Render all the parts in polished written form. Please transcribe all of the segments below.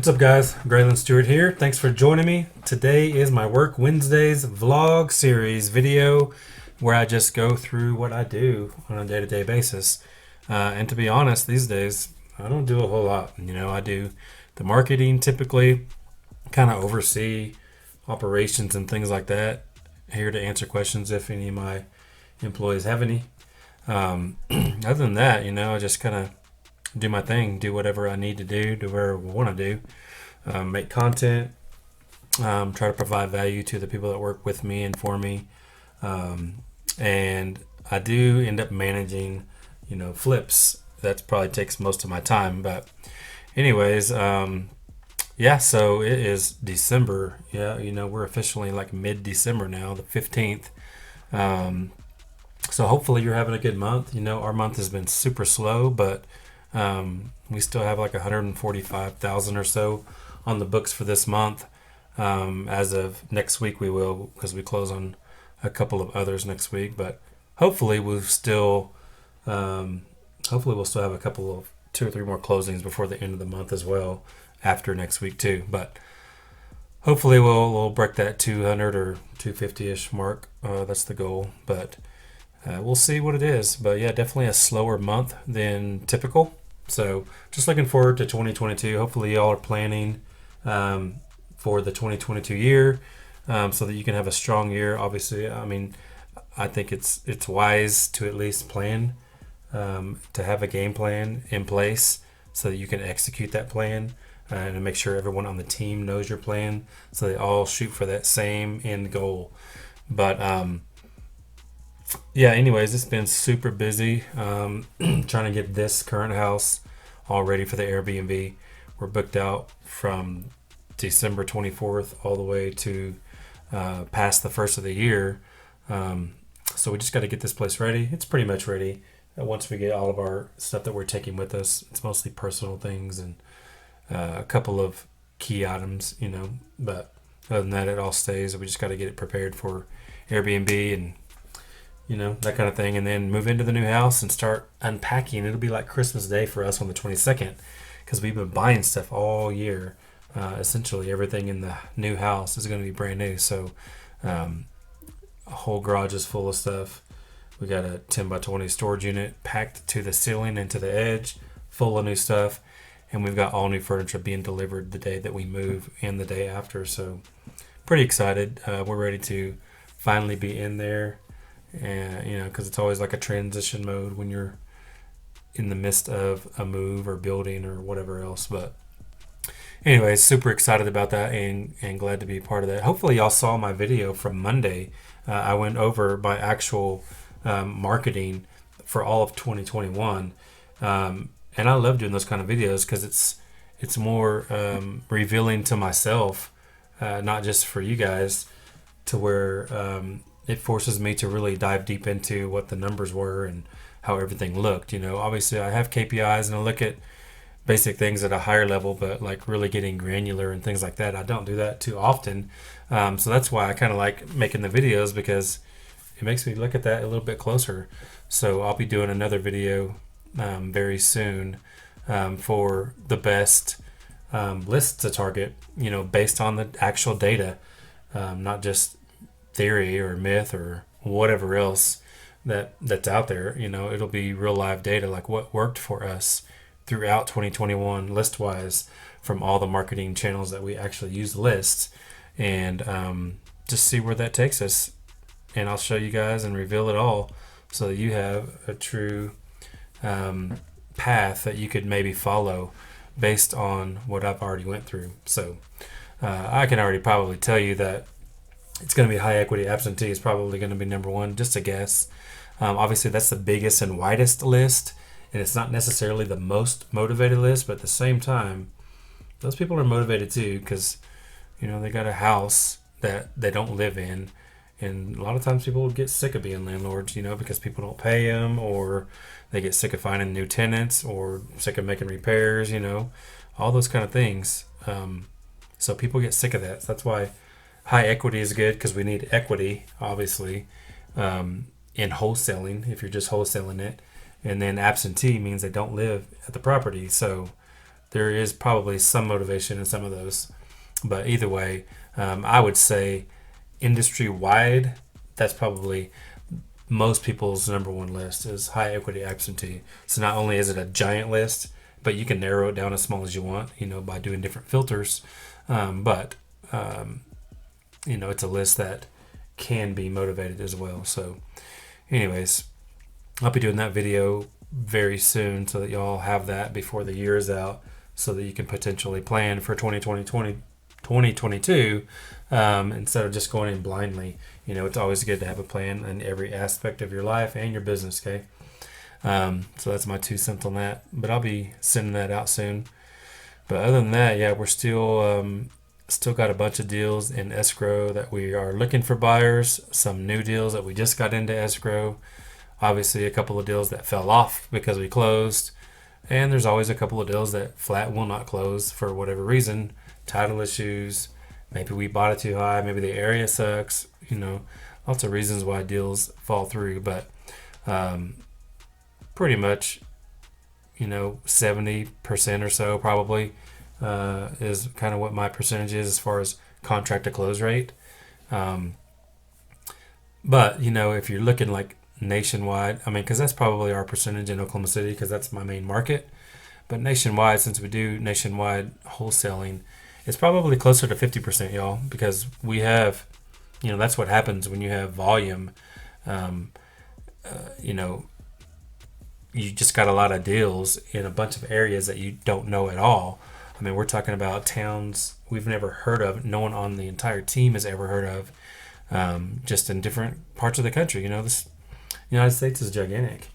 What's up, guys? Graylan Stewart here. Thanks for joining me. Today is my Work Wednesdays vlog series video where I just go through what I do on a day-to-day basis. And to be honest, these days, I don't do a whole lot. I do the marketing typically, kind of oversee operations and things like that. Here to answer questions if any of my employees have any. Other than that, I just kind of do my thing, do whatever I need to do whatever I want to do, make content, try to provide value to the people that work with me and for me. And I do end up managing, flips. That probably takes most of my time. But anyways, yeah, so it is December. Yeah, we're officially like mid-December now, the 15th. So hopefully you're having a good month. Our month has been super slow, but we still have like 145,000 or so on the books for this month. As of next week, we will, because we close on a couple of others next week. But hopefully we'll still have a couple of 2 or 3 more closings before the end of the month as well, after next week too. But hopefully we'll break that 200 or 250-ish mark. That's the goal. But we'll see what it is. But yeah, definitely a slower month than typical. So just looking forward to 2022. Hopefully y'all are planning for the 2022 year, so that you can have a strong year. Obviously, I think it's wise to at least plan, to have a game plan in place so that you can execute that plan, and to make sure everyone on the team knows your plan so they all shoot for that same end goal. But yeah, anyways, it's been super busy trying to get this current house all ready for the Airbnb. We're booked out from December 24th all the way to past the first of the year. So we just got to get this place ready. It's pretty much ready. Once we get all of our stuff that we're taking with us, it's mostly personal things and a couple of key items, but other than that, it all stays. We just got to get it prepared for Airbnb and that kind of thing, and then move into the new house and start unpacking. It'll be like Christmas Day for us on the 22nd, because we've been buying stuff all year. Essentially everything in the new house is going to be brand new. So a whole garage is full of stuff. We got a 10 by 20 storage unit packed to the ceiling and to the edge, full of new stuff. And we've got all new furniture being delivered the day that we move and the day after. So pretty excited. We're ready to finally be in there. And, because it's always like a transition mode when you're in the midst of a move or building or whatever else. But anyways, super excited about that and glad to be a part of that. Hopefully y'all saw my video from Monday. I went over my actual marketing for all of 2021. And I love doing those kind of videos because it's more revealing to myself, not just for you guys, to where it forces me to really dive deep into what the numbers were and how everything looked. Obviously I have KPIs and I look at basic things at a higher level, but like really getting granular and things like that, I don't do that too often. So that's why I kind of like making the videos, because it makes me look at that a little bit closer. So I'll be doing another video very soon for the best lists to target, based on the actual data, not just theory or myth or whatever else that's out there. It'll be real live data, like what worked for us throughout 2021 list wise from all the marketing channels that we actually use lists, and just see where that takes us. And I'll show you guys and reveal it all so that you have a true path that you could maybe follow based on what I've already went through. So I can already probably tell you that it's going to be high equity absentee is probably going to be number one, just a guess. Obviously that's the biggest and widest list, and it's not necessarily the most motivated list, but at the same time, those people are motivated too, because they got a house that they don't live in, and a lot of times people get sick of being landlords, because people don't pay them, or they get sick of finding new tenants, or sick of making repairs, all those kind of things. So people get sick of that. So that's why high equity is good, because we need equity, obviously, in wholesaling, if you're just wholesaling it. And then absentee means they don't live at the property. So there is probably some motivation in some of those. But either way, I would say industry wide, that's probably most people's number one list is high equity absentee. So not only is it a giant list, but you can narrow it down as small as you want, by doing different filters. But it's a list that can be motivated as well. So anyways, I'll be doing that video very soon so that y'all have that before the year is out, so that you can potentially plan for 2022 instead of just going in blindly. It's always good to have a plan in every aspect of your life and your business, okay? So that's my 2 cents on that, but I'll be sending that out soon. But other than that, yeah, we're still got a bunch of deals in escrow that we are looking for buyers, some new deals that we just got into escrow, obviously a couple of deals that fell off because we closed, and there's always a couple of deals that flat will not close for whatever reason, title issues, maybe we bought it too high, maybe the area sucks, lots of reasons why deals fall through. But pretty much 70% or so probably is kind of what my percentage is as far as contract to close rate. But if you're looking like nationwide, because that's probably our percentage in Oklahoma City because that's my main market. But nationwide, since we do nationwide wholesaling, it's probably closer to 50%, y'all, because we have, that's what happens when you have volume. You just got a lot of deals in a bunch of areas that you don't know at all. We're talking about towns we've never heard of, no one on the entire team has ever heard of, just in different parts of the country. This United States is gigantic.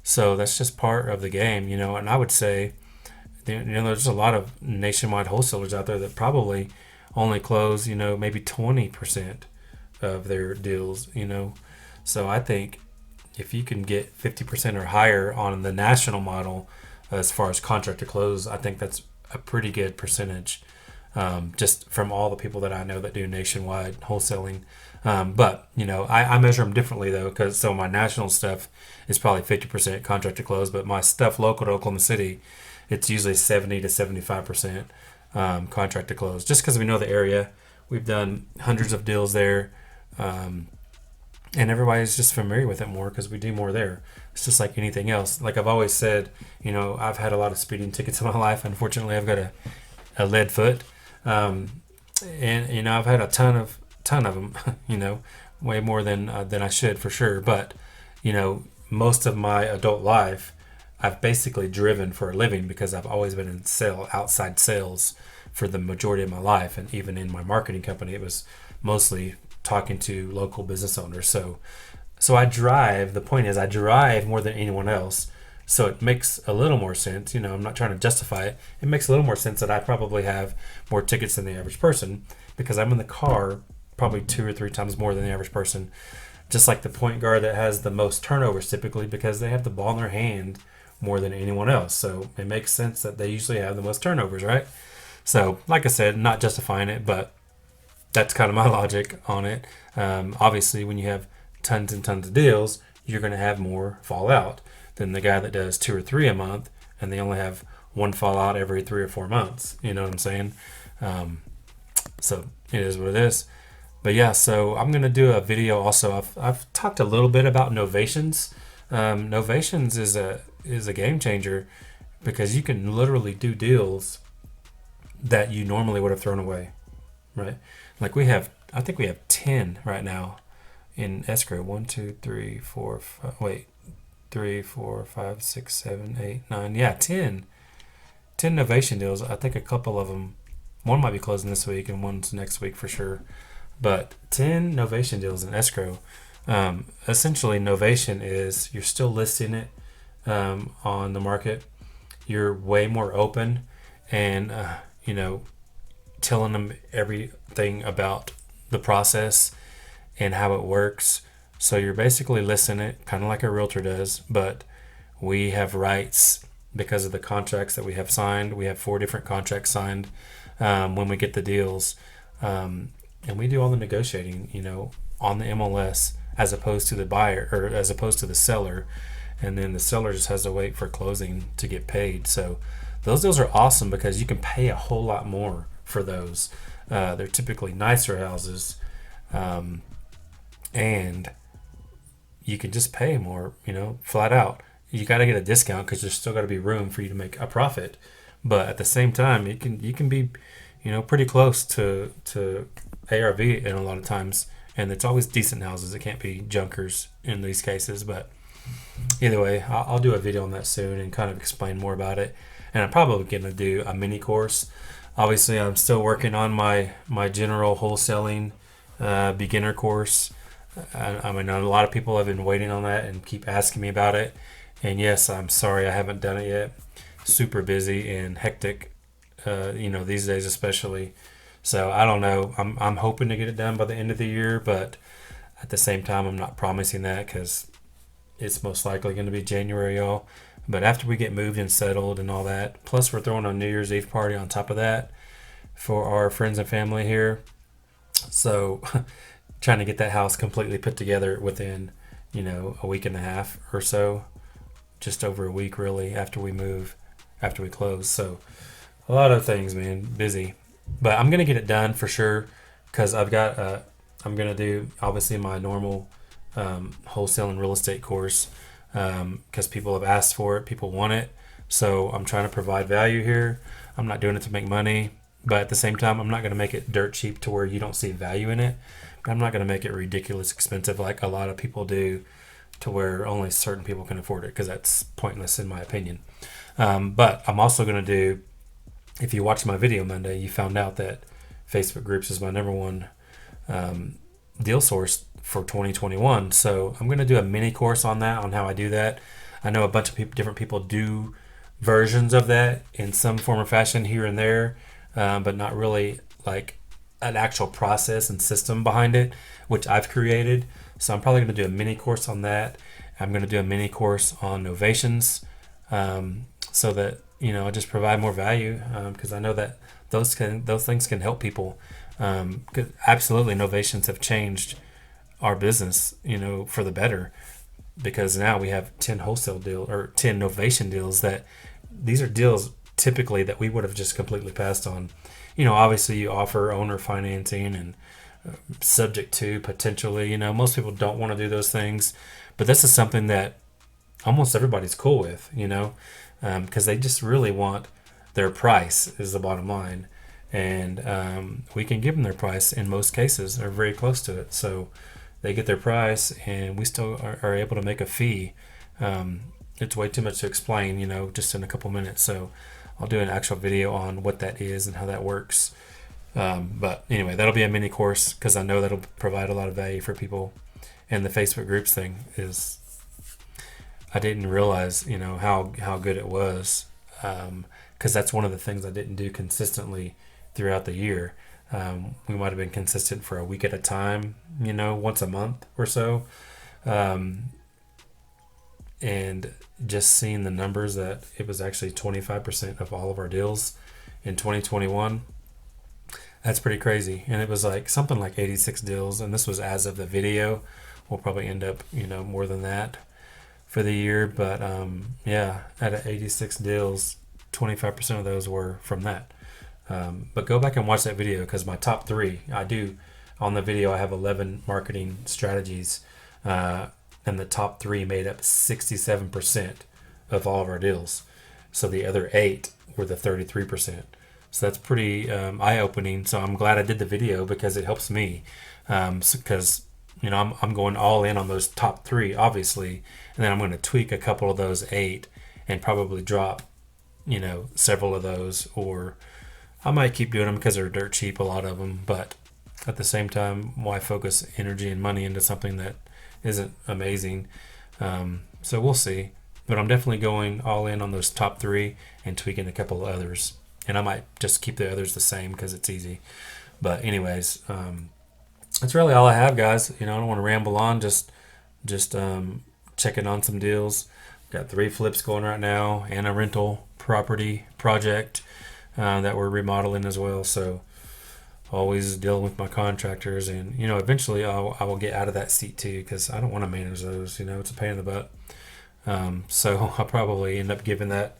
So that's just part of the game, and I would say, there's a lot of nationwide wholesalers out there that probably only close, maybe 20% of their deals, So I think if you can get 50% or higher on the national model as far as contract to close, I think that's a pretty good percentage, just from all the people that I know that do nationwide wholesaling. But I measure them differently though, because so my national stuff is probably 50% contract to close, but my stuff local to Oklahoma City, it's usually 70 to 75% contract to close, just because we know the area. We've done hundreds of deals there, and everybody's just familiar with it more because we do more there. It's just like anything else. Like I've always said, I've had a lot of speeding tickets in my life. Unfortunately, I've got a lead foot, and I've had a ton of them. Way more than I should for sure. But most of my adult life, I've basically driven for a living because I've always been in outside sales for the majority of my life, and even in my marketing company, it was mostly talking to local business owners. So I drive. The point is, I drive more than anyone else. So it makes a little more sense. I'm not trying to justify it. It makes a little more sense that I probably have more tickets than the average person because I'm in the car probably 2 or 3 times more than the average person. Just like the point guard that has the most turnovers typically because they have the ball in their hand more than anyone else. So it makes sense that they usually have the most turnovers, right? So like I said, not justifying it, but that's kind of my logic on it. Obviously, when you have tons and tons of deals, you're going to have more fallout than the guy that does 2 or 3 a month and they only have one fallout every 3 or 4 months. You know what I'm saying? So it is what it is. But yeah, so I'm going to do a video also. I've talked a little bit about novations. Novations is a game changer because you can literally do deals that you normally would have thrown away, right? Like I think we have 10 right now in escrow. 1, 2, 3, 4, 5, wait, 3, 4, 5, 6, 7, 8, 9. Yeah, 10 novation deals. I think a couple of them, one might be closing this week and one's next week for sure. But 10 novation deals in escrow. Essentially, novation is you're still listing it on the market. You're way more open and, telling them everything about the process and how it works. So you're basically listing it kind of like a realtor does, but we have rights because of the contracts that we have signed. We have 4 different contracts signed when we get the deals. And we do all the negotiating, on the MLS as opposed to the buyer or as opposed to the seller. And then the seller just has to wait for closing to get paid. So those deals are awesome because you can pay a whole lot more for those. They're typically nicer houses, um, and you can just pay more, flat out. You got to get a discount because there's still got to be room for you to make a profit. But at the same time, you can be, pretty close to ARV in a lot of times, and it's always decent houses. It can't be junkers in these cases. But either way, I'll do a video on that soon and kind of explain more about it. And I'm probably going to do a mini course. Obviously, I'm still working on my general wholesaling beginner course. I mean, a lot of people have been waiting on that and keep asking me about it. And yes, I'm sorry I haven't done it yet. Super busy and hectic, these days especially. So I don't know. I'm hoping to get it done by the end of the year, but at the same time, I'm not promising that because it's most likely going to be January, y'all. But after we get moved and settled and all that, plus we're throwing a New Year's Eve party on top of that for our friends and family here. So trying to get that house completely put together within, a week and a half or so, just over a week really after we close. So a lot of things, man, busy. But I'm going to get it done for sure because I'm going to do obviously my normal wholesaling real estate course because people have asked for it, people want it. So I'm trying to provide value here. I'm not doing it to make money, but at the same time, I'm not going to make it dirt cheap to where you don't see value in it. But I'm not going to make it ridiculous expensive like a lot of people do to where only certain people can afford it because that's pointless in my opinion. But I'm also going to do, if you watched my video Monday, you found out that Facebook groups is my number one deal source for 2021. So I'm going to do a mini course on that, on how I do that. I know a bunch of different people do versions of that in some form or fashion here and there, but not really like an actual process and system behind it, which I've created. So I'm probably going to do a mini course on that. I'm going to do a mini course on novations, so that I just provide more value because I know that those things can help people. Because absolutely, novations have changed our business, for the better. Because now we have 10 wholesale deals or 10 novation deals that these are deals typically that we would have just completely passed on. Obviously you offer owner financing and subject to potentially, most people don't want to do those things, but this is something that almost everybody's cool with, because they just really want their price is the bottom line. And we can give them their price in most cases, or very close to it. So they get their price and we still are able to make a fee. It's way too much to explain, just in a couple minutes. So I'll do an actual video on what that is and how that works. But anyway, that'll be a mini course because I know that'll provide a lot of value for people. And the Facebook groups thing is, I didn't realize, how good it was. Because that's one of the things I didn't do consistently throughout the year. We might have been consistent for a week at a time, once a month or so. And just seeing the numbers that it was actually 25% of all of our deals in 2021, that's pretty crazy. And it was like something like 86 deals. And this was as of the video. We'll probably end up, more than that for the year. But yeah, out of 86 deals, 25% of those were from that. But go back and watch that video because my top three, on the video, I have 11 marketing strategies. And the top three made up 67% of all of our deals. So the other 8 were the 33%. So that's pretty eye-opening. So I'm glad I did the video because it helps me. Because, I'm going all in on those top 3, obviously. And then I'm going to tweak a couple of those 8 and probably drop, several of those. Or I might keep doing them because they're dirt cheap, a lot of them. But at the same time, why focus energy and money into something that isn't amazing? So we'll see. But I'm definitely going all in on those top 3 and tweaking a couple of others. And I might just keep the others the same because it's easy. But anyways, that's really all I have, guys. I don't want to ramble on. Just checking on some deals. Got 3 flips going right now and a rental property project that we're remodeling as well. So always dealing with my contractors, and eventually I will get out of that seat too because I don't want to manage those. It's a pain in the butt. So I'll probably end up giving that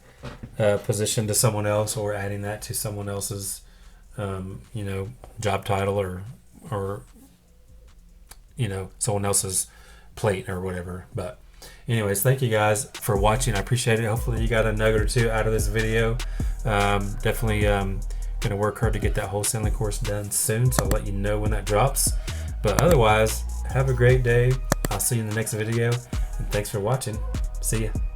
position to someone else, or adding that to someone else's job title, or someone else's plate or whatever. But anyways, thank you guys for watching. I appreciate it. Hopefully you got a nugget or two out of this video. Definitely gonna work hard to get that wholesaling course done soon, so I'll let you know when that drops. But otherwise, have a great day. I'll see you in the next video, and thanks for watching. See ya.